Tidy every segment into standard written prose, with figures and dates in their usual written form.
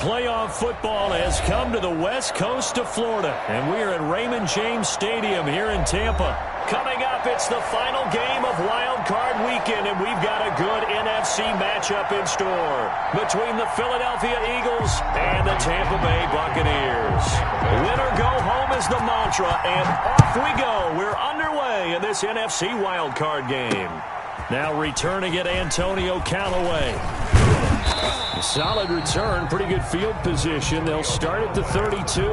Playoff football has come to the west coast of Florida, and we are at Raymond James Stadium here in Tampa. Coming up, it's the final game of Wild Card Weekend, and we've got a good NFC matchup in store between the Philadelphia Eagles and the Tampa Bay Buccaneers. Win or go home is the mantra, and off we go. We're underway in this NFC Wild Card game. Now returning it, Antonio Callaway. A solid return, pretty good field position. They'll start at the 32.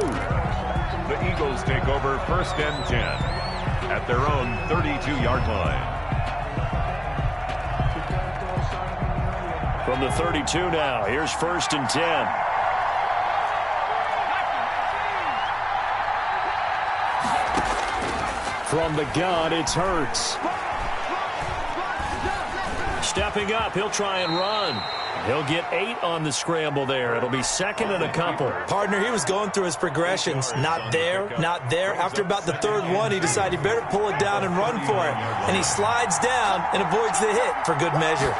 The Eagles take over 1st and 10 at their own 32-yard line. From the 32 now, here's 1st and 10. From the gun, it's Hurts. Stepping up, he'll try and run. He'll get 8 on the scramble there. It'll be 2nd and a couple. Partner, he was going through his progressions. Not there, not there. After about the 3rd one, he decided he better pull it down and run for it. And he slides down and avoids the hit for good measure.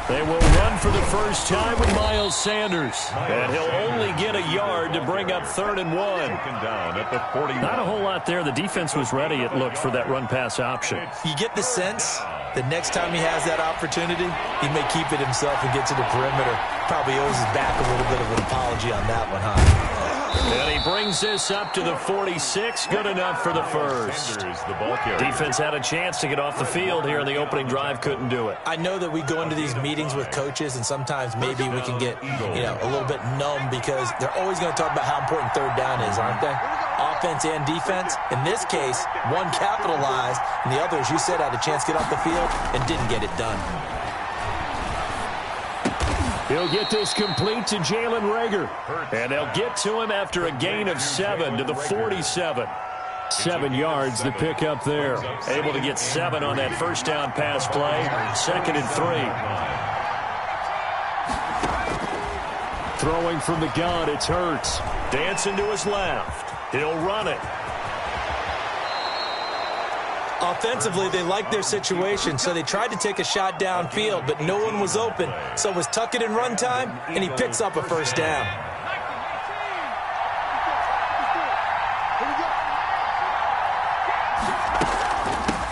They will run for the first time with Miles Sanders. And he'll only get a yard to bring up 3rd and 1. Down at the 40. Not a whole lot there. The defense was ready, it looked, for that run-pass option. You get the sense the next time he has that opportunity, he may keep it himself and get to the perimeter. Probably owes his back a little bit of an apology on that one, huh? And he brings this up to the 46. Good enough for the first. The ball carrier. Defense had a chance to get off the field here in the opening drive. Couldn't do it. I know that we go into these meetings with coaches, and sometimes maybe we can get, a little bit numb because they're always going to talk about how important 3rd down is, aren't they? Offense and defense. In this case, one capitalized, and the other, as you said, had a chance to get off the field and didn't get it done. He'll get this complete to Jalen Reagor. And they'll get to him after a gain of 7 to the 47. 7 yards the pick up there. Able to get 7 on that 1st down pass play. 2nd and 3. Throwing from the gun, it's Hurts. Dancing to his left. He'll run it. Offensively, they liked their situation, so they tried to take a shot downfield, but no one was open. So it was tuck it and run time, and he picks up a 1st down.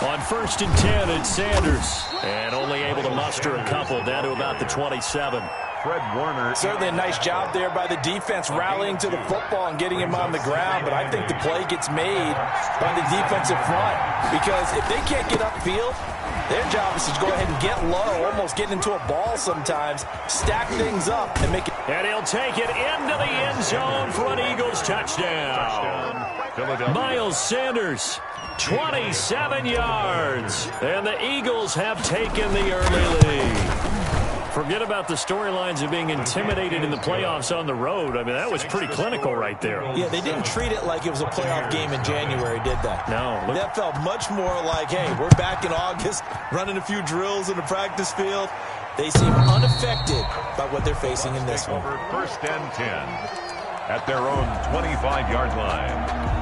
On 1st and 10, it's Sanders. And only able to muster a couple down to about the 27. Fred Warner. Certainly a nice job there by the defense rallying to the football and getting him on the ground, but I think the play gets made by the defensive front because if they can't get upfield, their job is to go ahead and get low, almost get into a ball sometimes, stack things up, and make it. And he'll take it into the end zone for an Eagles touchdown. Miles Sanders, 27 yards, and the Eagles have taken the early lead. Forget about the storylines of being intimidated in the playoffs on the road. I mean, that was pretty clinical right there. Yeah, they didn't treat it like it was a playoff game in January, did they? No. That felt much more like, hey, we're back in August, running a few drills in the practice field. They seem unaffected by what they're facing in this one. 1st and 10 at their own 25-yard line.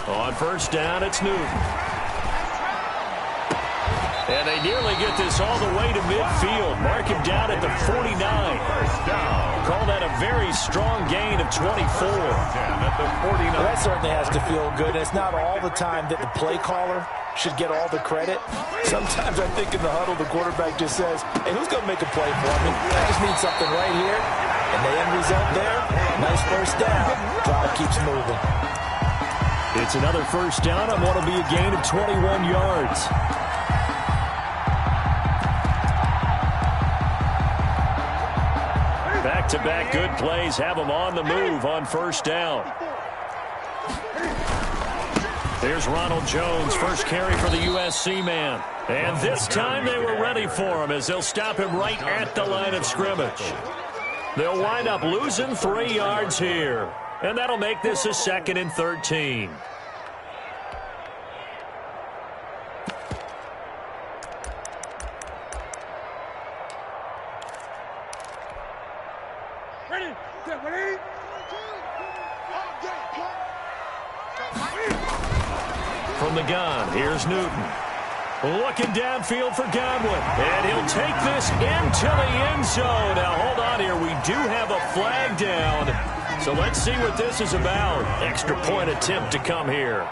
On 1st down, it's Newton. And they nearly get this all the way to midfield. Mark him down at the 49. Call that a very strong gain of 24. At the 49. Well, that certainly has to feel good. And it's not all the time that the play caller should get all the credit. Sometimes I think in the huddle, the quarterback just says, hey, who's going to make a play for me? I just need something right here. And the end result there, nice 1st down. Drive keeps moving. It's another 1st down on what will be a gain of 21 yards. Back-to-back good plays have them on the move on 1st down. There's Ronald Jones, first carry for the USC man. And this time they were ready for him as they'll stop him right at the line of scrimmage. They'll wind up losing 3 yards here. And that'll make this a 2nd and 13. From the gun, here's Newton. Looking downfield for Godwin. And he'll take this into the end zone. Now, hold on here. We do have a flag down. So let's see what this is about. Extra point attempt to come here.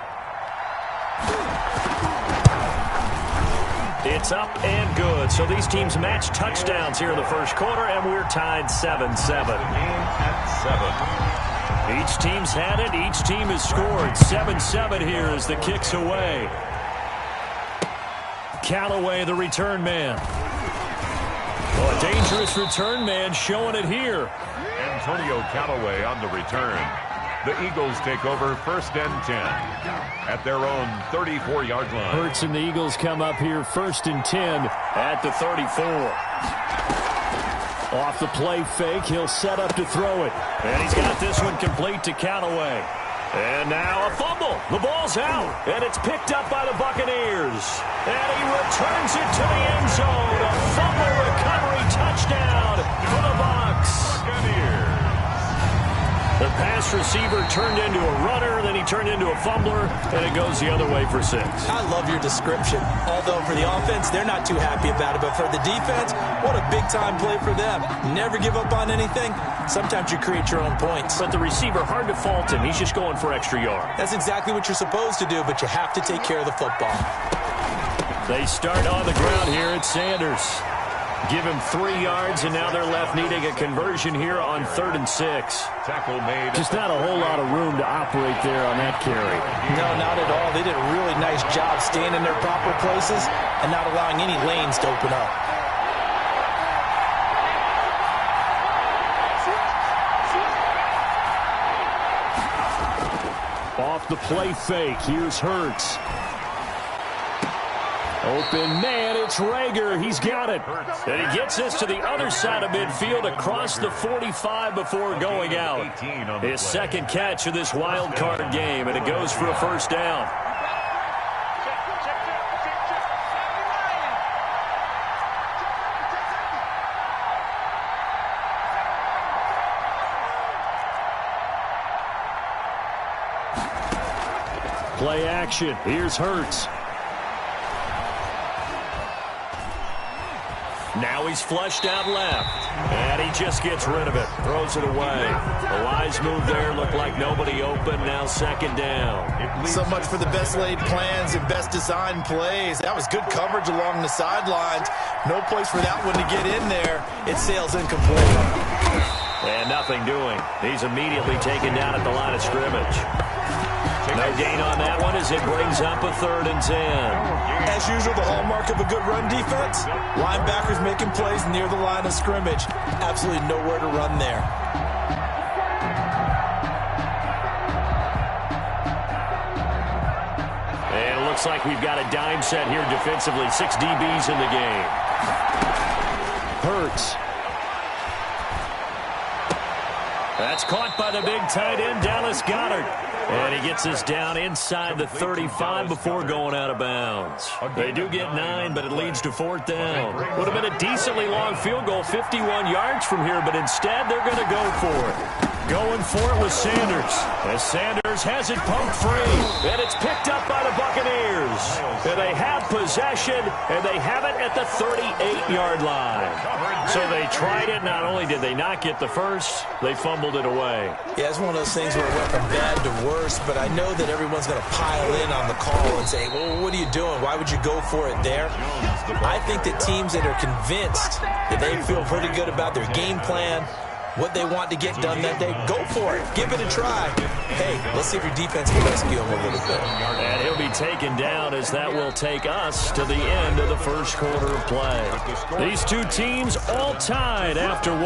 It's up and good. So these teams match touchdowns here in the first quarter, and we're tied 7-7. Each team's had it. Each team has scored. 7-7 here as the kick's away. Callaway, the return man. Oh, a dangerous return man showing it here. Antonio Callaway on the return. The Eagles take over 1st and 10 at their own 34-yard line. Hurts and the Eagles come up here 1st and 10 at the 34. Off the play fake, he'll set up to throw it. And he's got this one complete to Callaway. And now a fumble. The ball's out, and it's picked up by the Buccaneers. And he returns it to the end zone. A fumble recovery touchdown for the Bucs. Buccaneers. The pass receiver turned into a runner, then he turned into a fumbler, and it goes the other way for 6. I love your description. Although for the offense, they're not too happy about it. But for the defense, what a big-time play for them. Never give up on anything. Sometimes you create your own points. But the receiver, hard to fault him. He's just going for extra yard. That's exactly what you're supposed to do, but you have to take care of the football. They start on the ground here at Sanders. Give him 3 yards, and now they're left needing a conversion here on 3rd and 6. Tackle made. Just not a whole lot of room to operate there on that carry. No, not at all. They did a really nice job staying in their proper places and not allowing any lanes to open up. Off the play fake, here's Hurts. Open man, it's Rager. He's got it. And he gets this to the other side of midfield across the 45 before going out. His second catch of this wild card game, and it goes for a 1st down. Play action. Here's Hurts. Now he's flushed out left, and he just gets rid of it, throws it away. The wise move there, looked like nobody open, now 2nd down. So much for the best laid plans and best designed plays. That was good coverage along the sidelines. No place for that one to get in there. It sails incomplete. And nothing doing. He's immediately taken down at the line of scrimmage. No gain on that one as it brings up a 3rd and 10. As usual, the hallmark of a good run defense, linebackers making plays near the line of scrimmage. Absolutely nowhere to run there. And it looks like we've got a dime set here defensively. 6 DBs in the game. Hurts. That's caught by the big tight end, Dallas Goedert. And he gets this down inside the 35 before going out of bounds. They do get 9, but it leads to 4th down. Would have been a decently long field goal, 51 yards from here, but instead they're going to go for it. Going for it with Sanders. As Sanders has it pumped free. And it's picked up by the Buccaneers. And they have possession, and they have it at the 38-yard line. So they tried it. Not only did they not get the first, they fumbled it away. Yeah, it's one of those things where it went from bad to worse, but I know that everyone's going to pile in on the call and say, well, what are you doing? Why would you go for it there? I think that teams that are convinced that they feel pretty good about their game plan, what they want to get done that day, go for it. Give it a try. Hey, let's see if your defense can rescue him a little bit. And he'll be taken down as that will take us to the end of the first quarter of play. These two teams all tied after 1.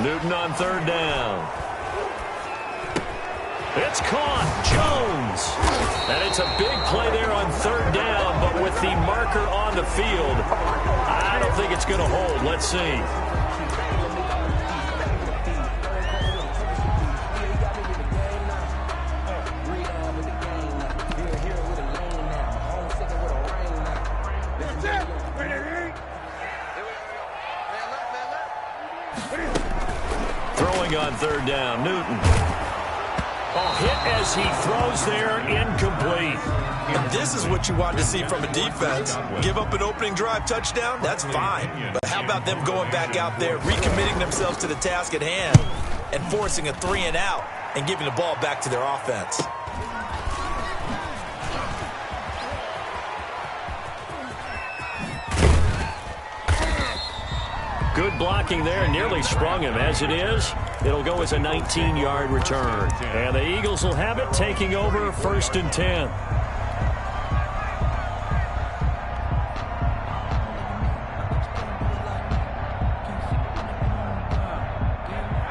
Newton on 3rd down. It's caught. Jones. And it's a big play there on 3rd down, but with the marker on the field, I don't think it's going to hold. Let's see. throwing on third down. Newton. Oh, hit as he throws there, incomplete. And this is what you want to see from a defense. Give up an opening drive touchdown, that's fine. But how about them going back out there, recommitting themselves to the task at hand, and forcing a 3-and-out and giving the ball back to their offense? Good blocking there, nearly sprung him. As it is, it'll go as a 19-yard return. And the Eagles will have it, taking over 1st and 10.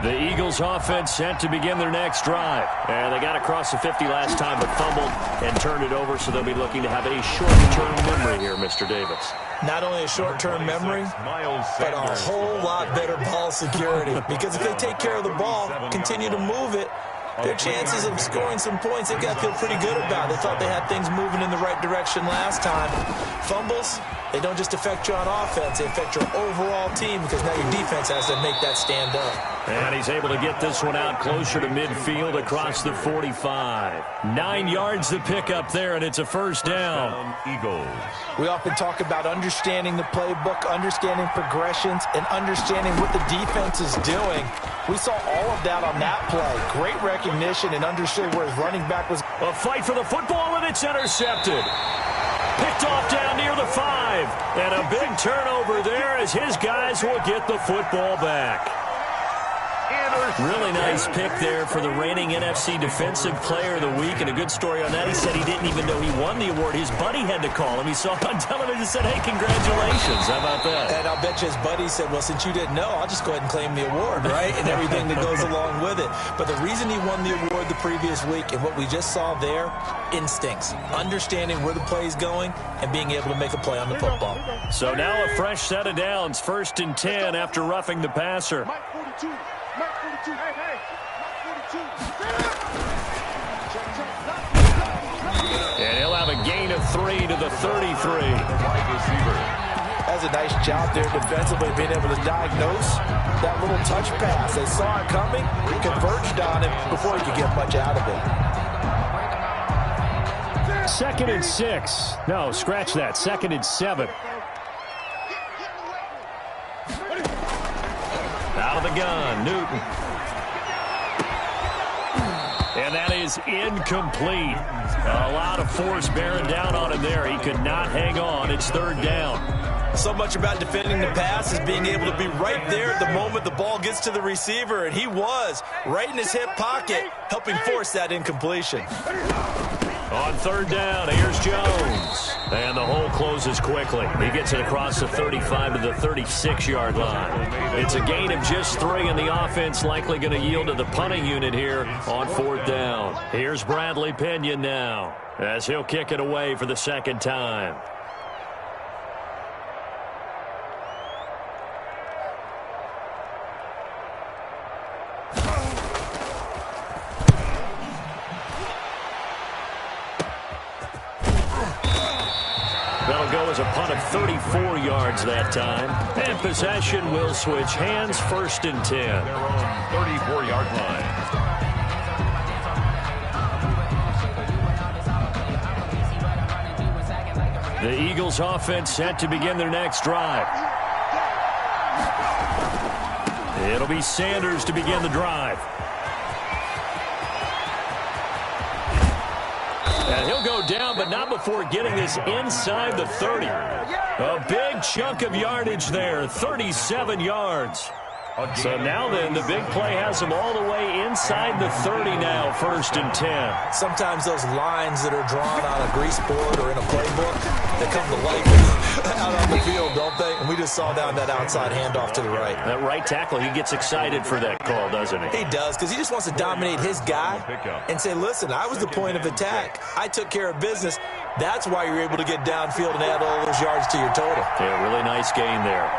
The Eagles offense set to begin their next drive. And they got across the 50 last time, but fumbled and turned it over, so they'll be looking to have a short-term memory here, Mr. Davis. Not only a short-term memory, but a whole lot better ball security. Because if they take care of the ball, continue to move it, their chances of scoring some points, they've got to feel pretty good about. They thought they had things moving in the right direction last time. Fumbles, they don't just affect you on offense, they affect your overall team, because now your defense has to make that stand up. And he's able to get this one out closer to midfield across the 45. 9 yards to pick up there, and it's a first down. Eagles. We often talk about understanding the playbook, understanding progressions, and understanding what the defense is doing. We saw all of that on that play. Great recognition and understood where his running back was. A fight for the football, and it's intercepted. Picked off down near the 5. And a big turnover there as his guys will get the football back. Really nice pick there for the reigning NFC Defensive Player of the Week. And a good story on that. He said he didn't even know he won the award. His buddy had to call him. He saw it on television and said, hey, congratulations. How about that? And I'll bet you his buddy said, well, since you didn't know, I'll just go ahead and claim the award, right? And everything that goes along with it. But the reason he won the award the previous week and what we just saw there, instincts, understanding where the play is going and being able to make a play on the football. So now a fresh set of downs, 1st and 10 after roughing the passer. And he'll have a gain of 3 to the 33. That's a nice job there defensively, being able to diagnose that little touch pass. They saw it coming, converged on him before he could get much out of it. 2nd and 6. No, scratch that. 2nd and 7. Out of the gun, Newton. And that is incomplete. A lot of force bearing down on him there. He could not hang on. It's 3rd down. So much about defending the pass is being able to be right there at the moment the ball gets to the receiver, and he was right in his hip pocket, helping force that incompletion. On 3rd down, here's Jones. And the hole closes quickly. He gets it across the 35 to the 36-yard line. It's a gain of just 3, and the offense likely going to yield to the punting unit here on 4th down. Here's Bradley Pinion now as he'll kick it away for the 2nd time. That'll go as a punt of 34 yards that time. And possession will switch hands, 1st and 10. Their own 34-yard line. The Eagles offense set to begin their next drive. It'll be Sanders to begin the drive. And he'll go down, but not before getting this inside the 30. A big chunk of yardage there, 37 yards. So now then, the big play has them all the way inside the 30 now, 1st and 10. Sometimes those lines that are drawn on a grease board or in a playbook, they come to life out on the field, don't they? And we just saw down that outside handoff to the right. That right tackle, he gets excited for that call, doesn't he? He does, because he just wants to dominate his guy and say, listen, I was the point of attack. I took care of business. That's why you're able to get downfield and add all those yards to your total. Yeah, really nice gain there.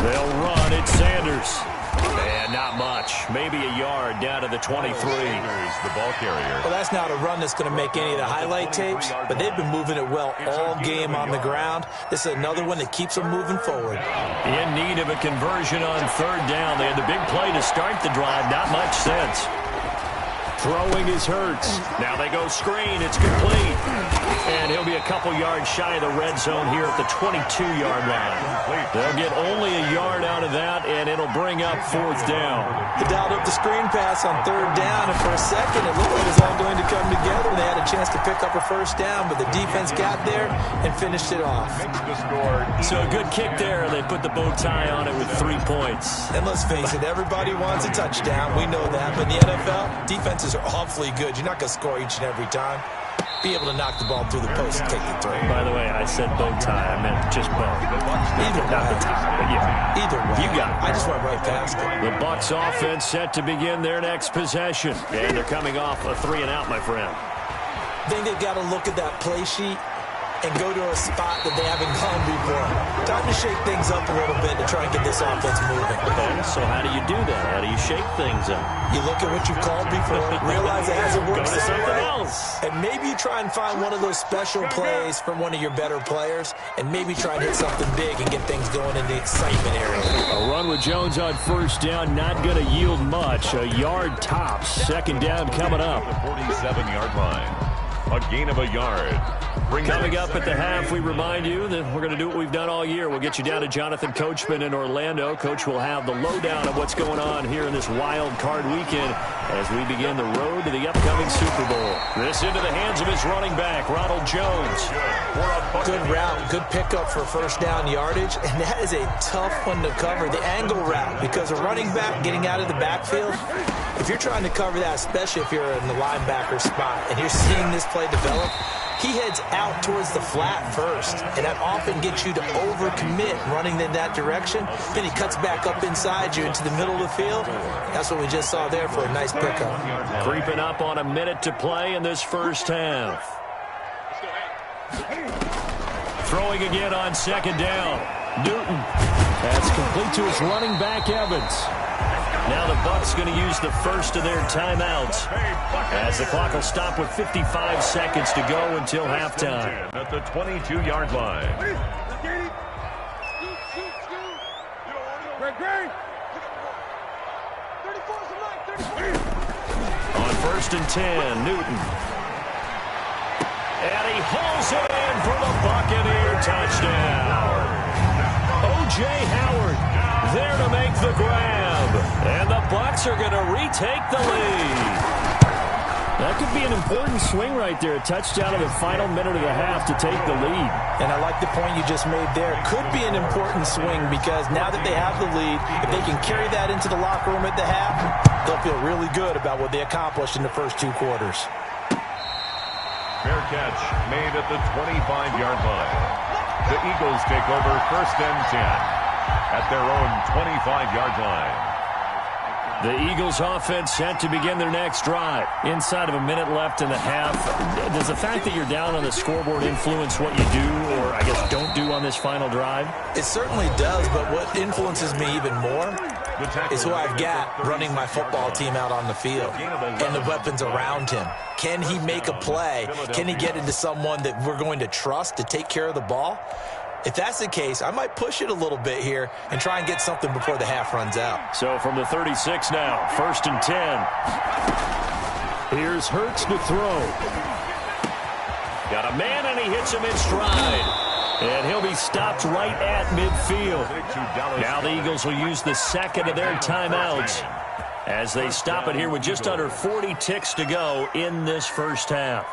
They'll run. It's Sanders. And not much. Maybe a yard down to the 23. Sanders, the ball carrier. Well, that's not a run that's going to make any of the highlight tapes, but they've been moving it well all game on the ground. This is another one that keeps them moving forward. In need of a conversion on third down. They had the big play to start the drive. Not much sense. Throwing is Hurts. Now they go screen. It's complete. And he'll be a couple yards shy of the red zone here at the 22-yard line. They'll get only a yard out of that, and it'll bring up fourth down. They dialed up the screen pass on third down, and for a second it looked like it was all going to come together. They had a chance to pick up a first down, but the defense got there and finished it off. So a good kick there. They put the bow tie on it with 3 points. And let's face it, everybody wants a touchdown. We know that, but in the NFL, defenses are awfully good. You're not going to score each and every time. Be able to knock the ball through the post and take the throw. By the way, I said bow tie. I meant just bow. Either not the tie, but yeah. Either way. You got it. I just went right past it. The Bucs offense set to begin their next possession. And they're coming off a 3-and-out, my friend. I think they've got to look at that play sheet and go to a spot that they haven't gone before. Time to shake things up a little bit to try and get this offense moving. Okay, so how do you do that? How do you shake things up? You look at what you've called before, realize it hasn't worked Go to something else. And maybe you try and find one of those special plays from one of your better players, and maybe try and hit something big and get things going in the excitement area. A run with Jones on first down, not going to yield much. A yard tops. Second down coming up. The 47-yard line. A gain of a yard. Coming up at the half, we remind you that we're going to do what we've done all year. We'll get you down to Jonathan Coachman in Orlando. Coach will have the lowdown of what's going on here in this wild card weekend as we begin the road to the upcoming Super Bowl. This into the hands of his running back, Ronald Jones. Good route, good pickup for first down yardage, and that is a tough one to cover, the angle route, because a running back getting out of the backfield, if you're trying to cover that, especially if you're in the linebacker spot and you're seeing this play develop, he heads out towards the flat first, and that often gets you to overcommit running in that direction. Then he cuts back up inside you into the middle of the field. That's what we just saw there for a nice pickup. Creeping up on a minute to play in this first half. Throwing again on second down. Newton. That's complete to his running back, Evans. Now the Bucs going to use the first of their timeouts as the clock will stop with 55 seconds to go until halftime. At the 22-yard line. On first and 10, Newton. And he hauls it in for the Buccaneer touchdown. O.J. Howard there to make the grab. And the Bucs are going to retake the lead. That could be an important swing right there. A touchdown in the final minute of the half to take the lead. And I like the point you just made there. Could be an important swing because now that they have the lead, if they can carry that into the locker room at the half, they'll feel really good about what they accomplished in the first 2 quarters. Fair catch made at the 25-yard line. The Eagles take over first and 10 at their own 25-yard line. The Eagles offense set to begin their next drive. Inside of a minute left in the half. Does the fact that you're down on the scoreboard influence what you do, or I guess don't do on this final drive? It certainly does, but what influences me even more is who I've got running my football team out on the field and the weapons around him. Can he make a play? Can he get into someone that we're going to trust to take care of the ball? If that's the case, I might push it a little bit here and try and get something before the half runs out. So from the 36 now, first and 10. Here's Hurts to throw. Got a man, and he hits him in stride. And he'll be stopped right at midfield. Now the Eagles will use the second of their timeouts as they stop it here with just under 40 ticks to go in this first half.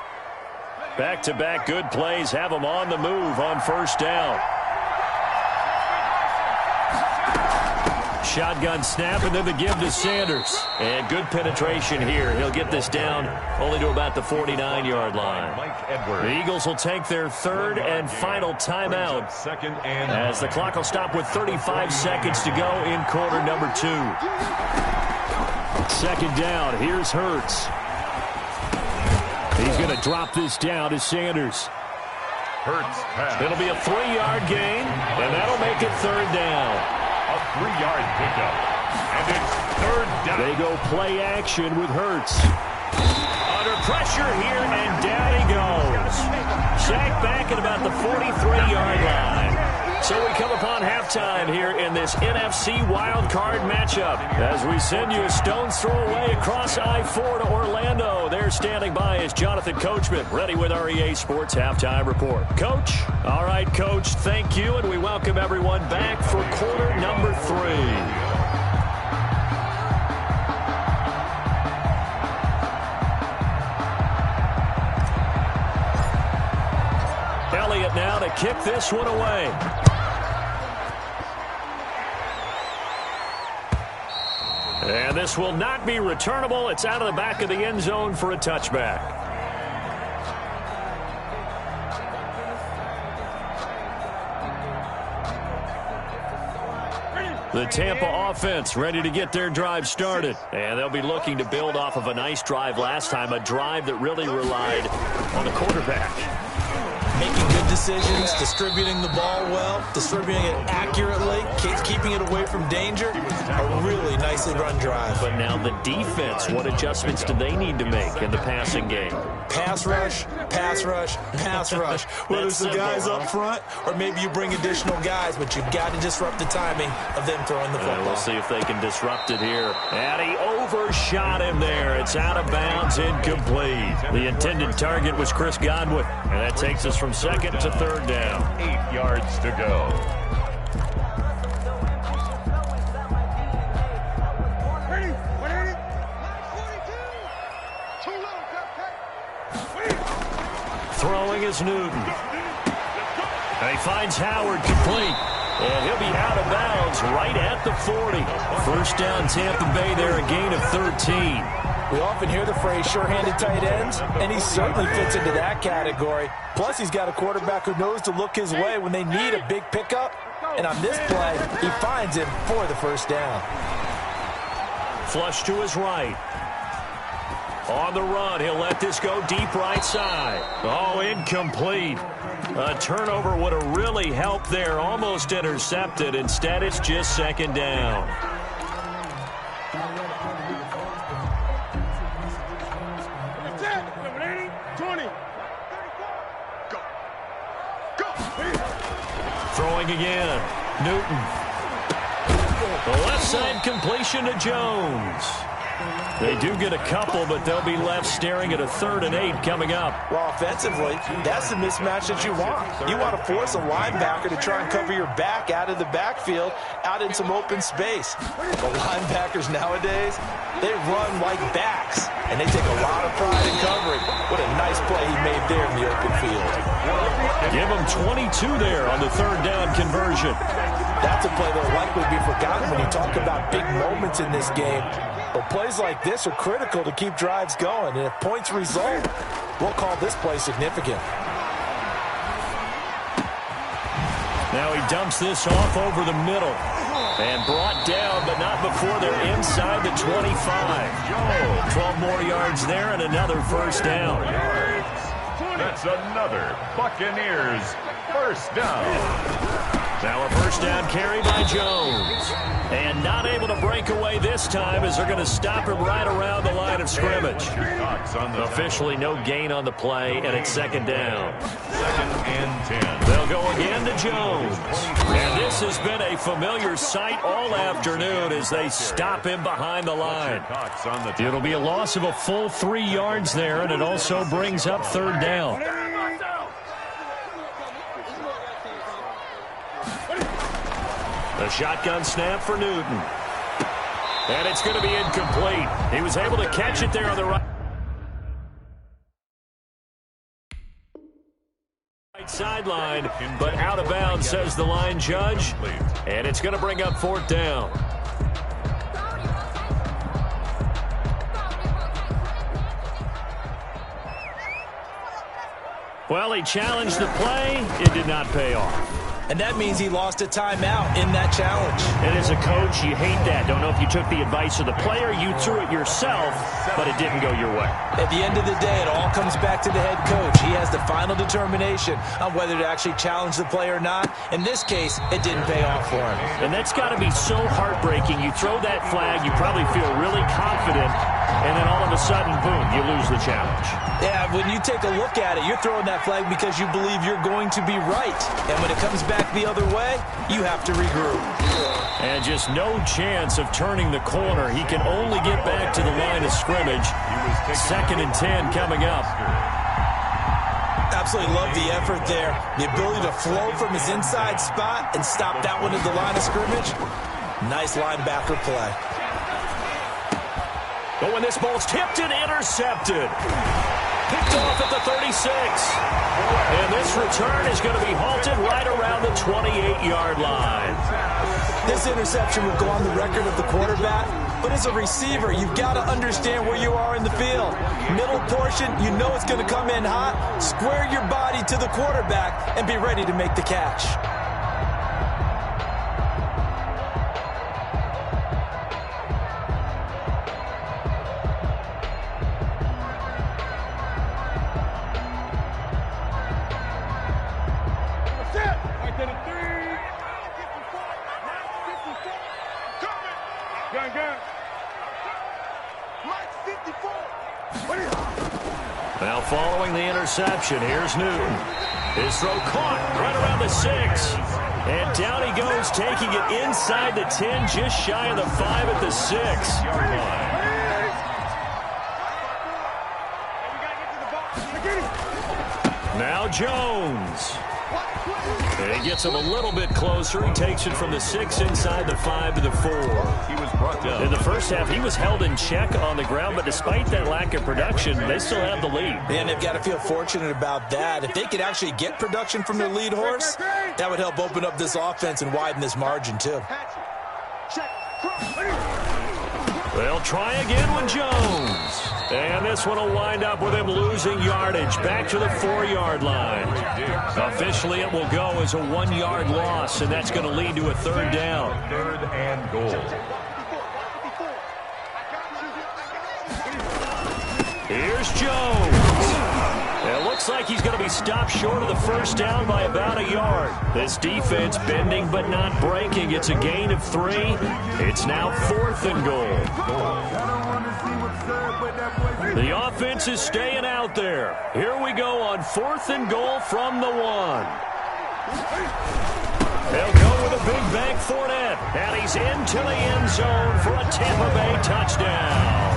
Back-to-back good plays have them on the move on first down. Shotgun snap, and then the give to Sanders. And good penetration here. He'll get this down only to about the 49-yard line. The Eagles will take their third and final timeout as the clock will stop with 35 seconds to go in quarter number 2. Second down. Here's Hurts. He's going to drop this down to Sanders. Hurts pass. It'll be a 3-yard gain, and that'll make it third down. 3-yard pickup. And it's third down. They go play action with Hurts. Under pressure here, and down he goes. Sacked back at about the 43-yard line. So we come upon halftime here in this NFC wildcard matchup as we send you a stone's throw away across I-4 to Orlando. There standing by is Jonathan Coachman, ready with our EA Sports Halftime Report. Coach? All right, Coach, thank you, and we welcome everyone back for quarter number 3. Now to kick this one away. And this will not be returnable. It's out of the back of the end zone for a touchback. The Tampa offense ready to get their drive started. And they'll be looking to build off of a nice drive last time, a drive that really relied on the quarterback. Making good decisions, distributing the ball well, distributing it accurately, keeping it away from danger. A really nicely run drive. But now the defense, what adjustments do they need to make in the passing game? Pass rush, pass rush, pass rush. Whether it's the guys up front or maybe you bring additional guys, but you've got to disrupt the timing of them throwing the football. We'll see if they can disrupt it here. And he overshot him there. It's out of bounds, incomplete. The intended target was Chris Godwin. And that takes us from second to third down. 8 yards to go. Throwing is Newton. And he finds Howard complete. And he'll be out of bounds right at the 40. First down, Tampa Bay there, a gain of 13. We often hear the phrase sure-handed tight ends, and he certainly fits into that category. Plus, he's got a quarterback who knows to look his way when they need a big pickup. And on this play, he finds him for the first down. Flush to his right. On the run, he'll let this go deep right side. Oh, incomplete. A turnover would have really helped there. Almost intercepted. Instead, it's just second down. Throwing again. Newton. The left side completion to Jones. They do get a couple, but they'll be left staring at a 3rd and 8 coming up. Well, offensively, that's the mismatch that you want. You want to force a linebacker to try and cover your back out of the backfield, out in some open space. The linebackers nowadays, they run like backs, and they take a lot of pride in covering. What a nice play he made there in the open field. Give him 22 there on the 3rd down conversion. That's a play that will likely be forgotten when you talk about big moments in this game. But plays like this are critical to keep drives going, and if points result, we'll call this play significant. Now he dumps this off over the middle. And brought down, but not before they're inside the 25. 12 more yards there and another first down. That's another Buccaneers first down. Now a first down carry by Jones. And not able to break away this time as they're going to stop him right around the line of scrimmage. Officially no gain on the play, and it's second down. 2nd and 10. They'll go again to Jones. And this has been a familiar sight all afternoon as they stop him behind the line. It'll be a loss of a full 3 yards there, and it also brings up third down. The shotgun snap for Newton. And it's going to be incomplete. He was able to catch it there on the right sideline, but out of bounds, says the line judge. And it's going to bring up 4th down. Well, he challenged the play. It did not pay off. and that means he lost a timeout in that challenge. And as a coach, you hate that. Don't know if you took the advice of the player, you threw it yourself, but it didn't go your way. At the end of the day, it all comes back to the head coach. He has the final determination on whether to actually challenge the play or not. In this case, it didn't pay off for him. And that's got to be so heartbreaking. You throw that flag, you probably feel really confident, and then all of a sudden, boom, you lose the challenge. Yeah, when you take a look at it, you're throwing that flag because you believe you're going to be right. And when it comes back the other way, you have to regroup. And just no chance of turning the corner. He can only get back to the line of scrimmage. 2nd and 10 coming up. Absolutely love the effort there. The ability to flow from his inside spot and stop that one at the line of scrimmage. Nice linebacker play. But when this ball's tipped and intercepted. Picked off at the 36. And this return is going to be halted right around the 28-yard line. This interception will go on the record of the quarterback, but as a receiver, you've got to understand where you are in the field. Middle portion, you know it's going to come in hot. Square your body to the quarterback and be ready to make the catch. Now following the interception, here's Newton. His throw caught right around the 6. And down he goes, taking it inside the 10, just shy of the 5 at the 6. Now Jones. And he gets him a little bit closer. He takes it from the 6 inside the 5 to the 4. He was brought down. In the first half, he was held in check on the ground, but despite that lack of production, they still have the lead. And they've got to feel fortunate about that. If they could actually get production from their lead horse, that would help open up this offense and widen this margin, too. They'll try again with Jones. And this one will wind up with him losing yardage back to the 4-yard line. Officially, it will go as a 1-yard loss, and that's going to lead to a 3rd down. 3rd and goal. Here's Jones. It looks like he's going to be stopped short of the 1st down by about a yard. This defense bending but not breaking. It's a gain of 3. It's now 4th and goal. The offense is staying out there. Here we go on 4th and goal from the 1. They'll go with a big bank Fournette. And he's into the end zone for a Tampa Bay touchdown.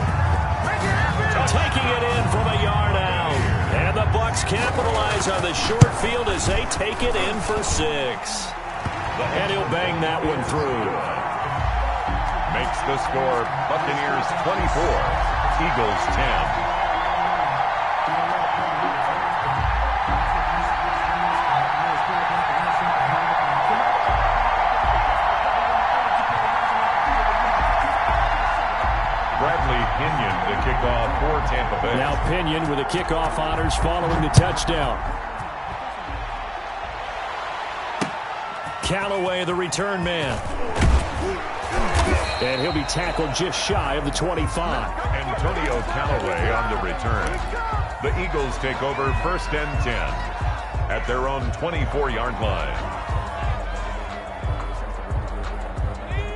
Taking it in from a yard out. And the Bucs capitalize on the short field as they take it in for 6. And he'll bang that one through. Makes the score Buccaneers 24. Eagles 10. Bradley Pinion, the kickoff for Tampa Bay. Now Pinion with the kickoff honors following the touchdown. Callaway, the return man. And he'll be tackled just shy of the 25. Antonio Callaway on the return. The Eagles take over 1st and 10 at their own 24-yard line.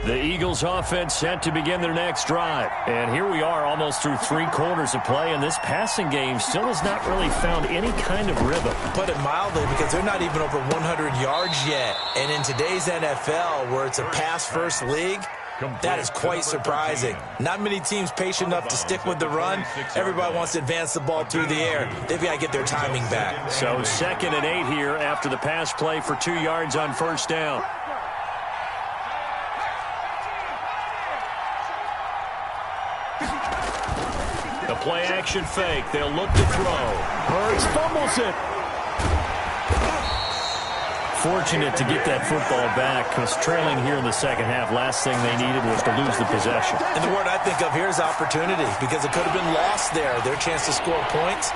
The Eagles offense set to begin their next drive. And here we are almost through 3 quarters of play, and this passing game still has not really found any kind of rhythm. Put it mildly, because they're not even over 100 yards yet. And in today's NFL, where it's a pass-first league, that is quite surprising. Not many teams patient enough to stick with the run. Everybody wants to advance the ball through the air. They've got to get their timing back. So 2nd and 8 here after the pass play for 2 yards on 1st down. The play action fake. They'll look to throw. Hurts fumbles it. Fortunate to get that football back, because trailing here in the 2nd half, last thing they needed was to lose the possession. And the word I think of here is opportunity, because it could have been lost there. Their chance to score points.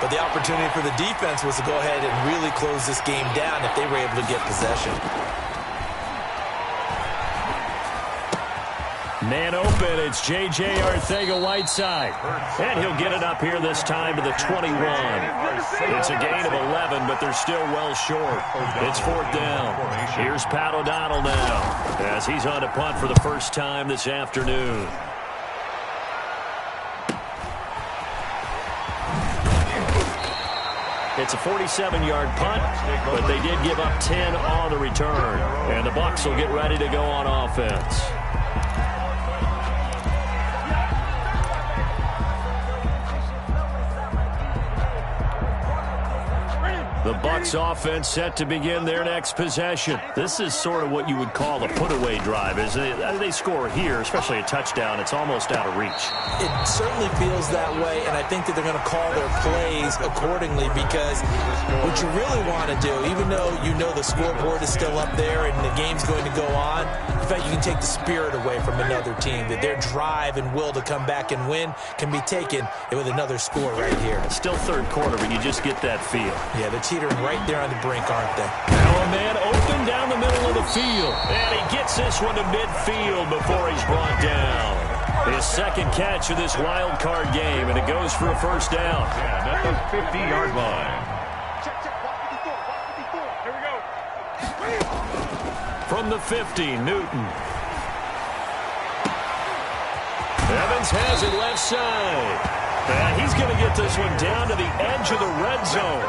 But the opportunity for the defense was to go ahead and really close this game down if they were able to get possession. Man open, it's J.J. Arcega-Whiteside. And he'll get it up here this time to the 21. It's a gain of 11, but they're still well short. It's 4th down. Here's Pat O'Donnell now, as he's on to punt for the first time this afternoon. It's a 47-yard punt, but they did give up 10 on the return. And the Bucs will get ready to go on offense. The Bucs offense set to begin their next possession. This is sort of what you would call a put-away drive. As they score here, especially a touchdown, it's almost out of reach. It certainly feels that way, and I think that they're going to call their plays accordingly, because what you really want to do, even though you know the scoreboard is still up there and the game's going to go on, in fact, you can take the spirit away from another team, that their drive and will to come back and win can be taken with another score right here. It's still third quarter, but you just get that feel. Yeah, they're teetering right there on the brink, aren't they? Now a man open down the middle of the field. And he gets this one to midfield before he's brought down. His second catch of this wild card game, and it goes for a first down. And at the 50-yard line. Here we go. From the 50, Newton. Evans has it left side. And he's going to get this one down to the edge of the red zone.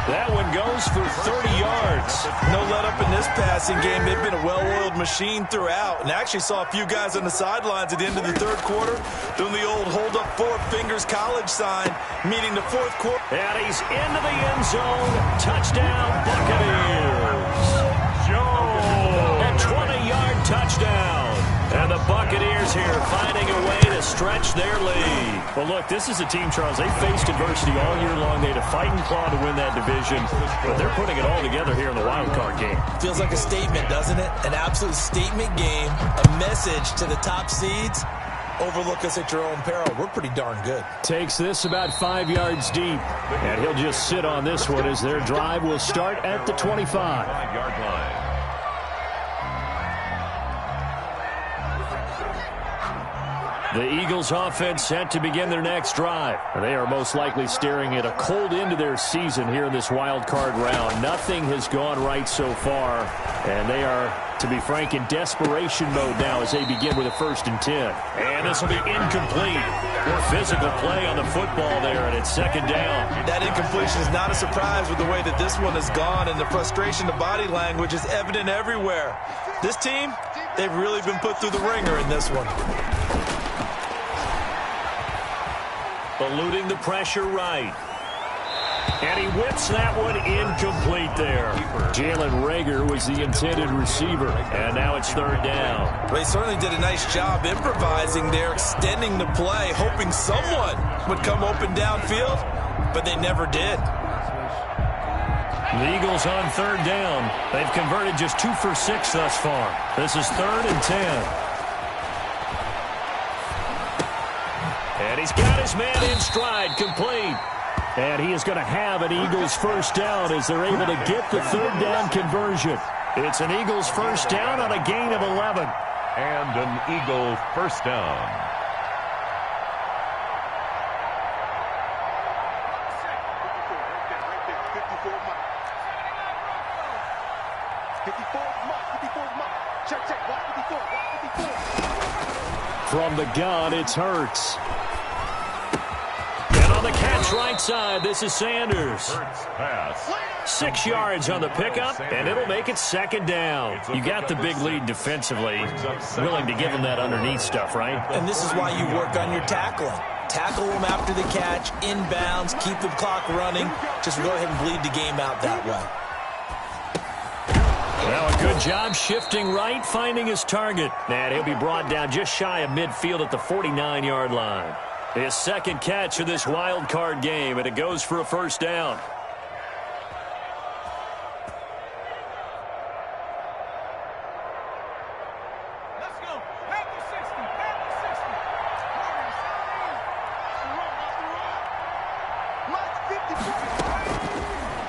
That one goes for 30 yards. No let up in this passing game. They've been a well-oiled machine throughout. And I actually saw a few guys on the sidelines at the end of the third quarter doing the old hold up 4 fingers college sign, meaning the fourth quarter. And he's into the end zone. Touchdown, Buccaneers. A 20-yard touchdown. And the Buccaneers here finding a way to stretch their lead. Well, look, this is a team, Charles. They faced adversity all year long. They had to fight and claw to win that division. But they're putting it all together here in the wild card game. Feels like a statement, doesn't it? An absolute statement game. A message to the top seeds. Overlook us at your own peril. We're pretty darn good. Takes this about 5 yards deep. And he'll just sit on this one as their drive will start at the 25. 5-yard line. The Eagles offense set to begin their next drive. They are most likely staring at a cold end to their season here in this wild card round. Nothing has gone right so far, and they are, to be frank, in desperation mode now as they begin with a 1st and 10. And this will be incomplete. More physical play on the football there, and it's 2nd down. That incompletion is not a surprise with the way that this one has gone, and the frustration, the body language is evident everywhere. This team, they've really been put through the ringer in this one. Eluding the pressure right. And he whips that one incomplete there. Jalen Reagor was the intended receiver, and now it's 3rd down. They certainly did a nice job improvising there, extending the play, hoping someone would come open downfield, but they never did. The Eagles on 3rd down. They've converted just 2 for 6 thus far. This is 3rd and 10. And he's got his man in stride, complete. And he is going to have an Eagles first down as they're able to get the 3rd down conversion. It's an Eagles first down on a gain of 11. And an Eagle first down. From the gun, it's Hurts. And on the catch right side, this is Sanders. Pass. 6 yards on the pickup, and it'll make it 2nd down. You got the big lead defensively. Willing to give them that underneath stuff, right? And this is why you work on your tackling. Tackle them after the catch, inbounds, keep the clock running. Just go ahead and bleed the game out that way. Well, a good job shifting right, finding his target. And he'll be brought down just shy of midfield at the 49-yard line. His 2nd catch of this wild card game, and it goes for a first down. Let's go. At the 60. At the 60.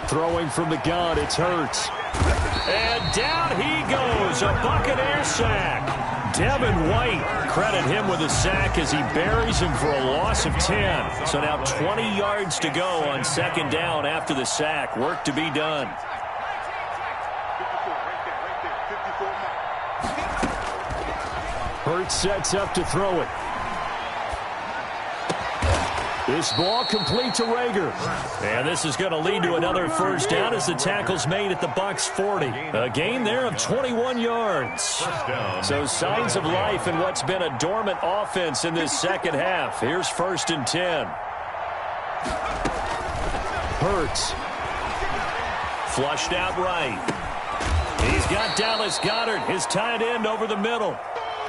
Throwing from the gun, it's Hurts. And down he goes, a Buccaneer sack. Devin White, credit him with a sack as he buries him for a loss of 10. So now 20 yards to go on second down after the sack. Work to be done. Hurts sets up to throw it. This ball complete to Rager. And this is going to lead to another first down as the tackle's made at the Bucs 40. A gain there of 21 yards. So signs of life in what's been a dormant offense in this second half. Here's 1st and 10. Hurts. Flushed out right. He's got Dallas Goedert, his tight end, over the middle.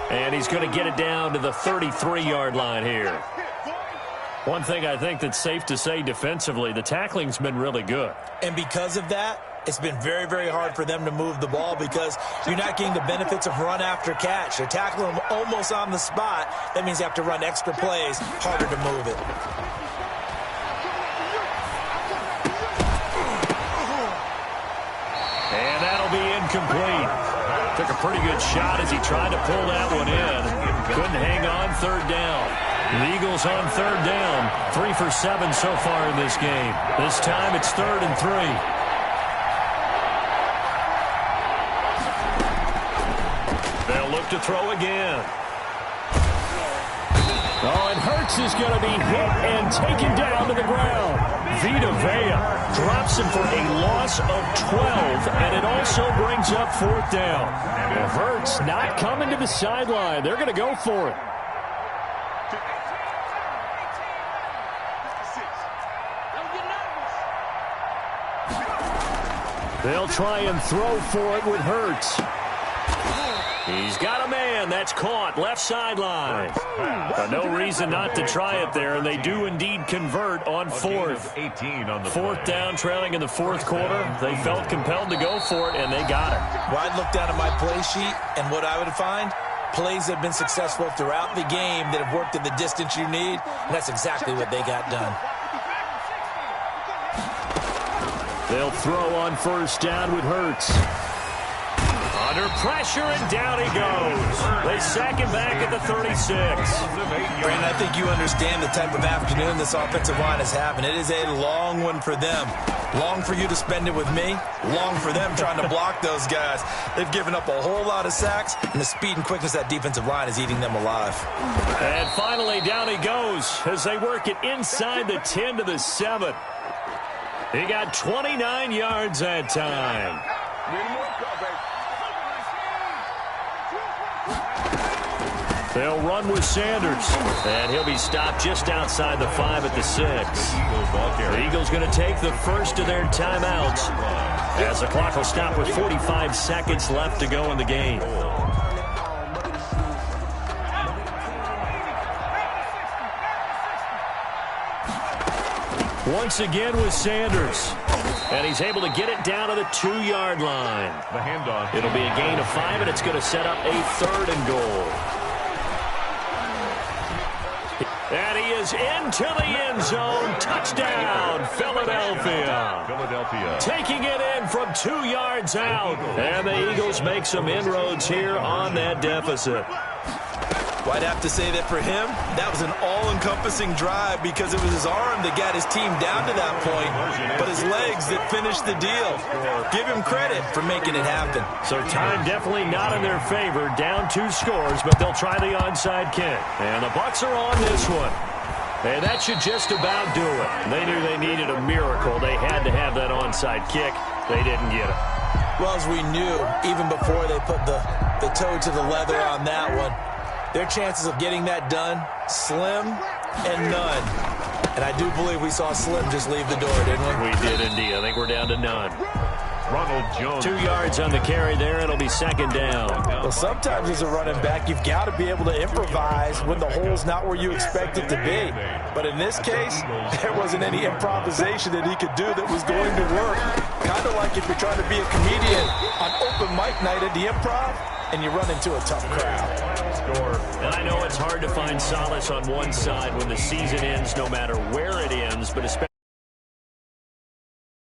And he's going to get it down to the 33-yard line here. One thing I think that's safe to say defensively, the tackling's been really good. And because of that, it's been very, very hard for them to move the ball because you're not getting the benefits of run after catch. They're tackling them almost on the spot. That means you have to run extra plays, harder to move it. And that'll be incomplete. Took a pretty good shot as he tried to pull that one in. Couldn't hang on, third down. The Eagles on third down. 3 for 7 so far in this game. This time it's 3rd and 3. They'll look to throw again. Oh, and Hurts is going to be hit and taken down to the ground. Vita Vea drops him for a loss of 12, and it also brings up 4th down. And Hurts not coming to the sideline. They're going to go for it. They'll try and throw for it with Hurts. He's got a man. That's caught. Left sideline. No reason not to try it there, and they do indeed convert on 4th. 4th down, trailing in the 4th quarter. They felt compelled to go for it, and they got it. Well, I'd look down at my play sheet, and what I would find, plays that have been successful throughout the game that have worked at the distance you need, and that's exactly what they got done. They'll throw on 1st down with Hurts. Under pressure, and down he goes. They sack him back at the 36. Brandon, I think you understand the type of afternoon this offensive line is having. It is a long one for them. Long for you to spend it with me. Long for them trying to block those guys. They've given up a whole lot of sacks, and the speed and quickness of that defensive line is eating them alive. And finally, down he goes as they work it inside the 10 to the 7. He got 29 yards that time. They'll run with Sanders, and he'll be stopped just outside the 5 at the 6. The Eagles going to take the first of their timeouts as the clock will stop with 45 seconds left to go in the game. Once again with Sanders. And he's able to get it down to the 2-yard line. The handoff. It'll be a gain of 5, and it's going to set up a 3rd and goal. And he is into the end zone. Touchdown, Philadelphia. Taking it in from 2 yards out. And the Eagles make some inroads here on that deficit. Well, I'd have to say that for him, that was an all-encompassing drive because it was his arm that got his team down to that point, but his legs that finished the deal. Give him credit for making it happen. So time definitely not in their favor. Down 2 scores, but they'll try the onside kick. And the Bucs are on this one. And that should just about do it. They knew they needed a miracle. They had to have that onside kick. They didn't get it. Well, as we knew, even before they put the toe to the leather on that one, their chances of getting that done, slim and none. And I do believe we saw Slim just leave the door, didn't we? We did indeed. I think we're down to none. Ronald Jones. 2 yards on the carry there. It'll be 2nd down. Well, sometimes as a running back, you've got to be able to improvise when the hole's not where you expect it to be. But in this case, there wasn't any improvisation that he could do that was going to work. Kind of like if you're trying to be a comedian on open mic night at the Improv, and you run into a tough crowd. And I know it's hard to find solace on one side when the season ends, no matter where it ends, but especially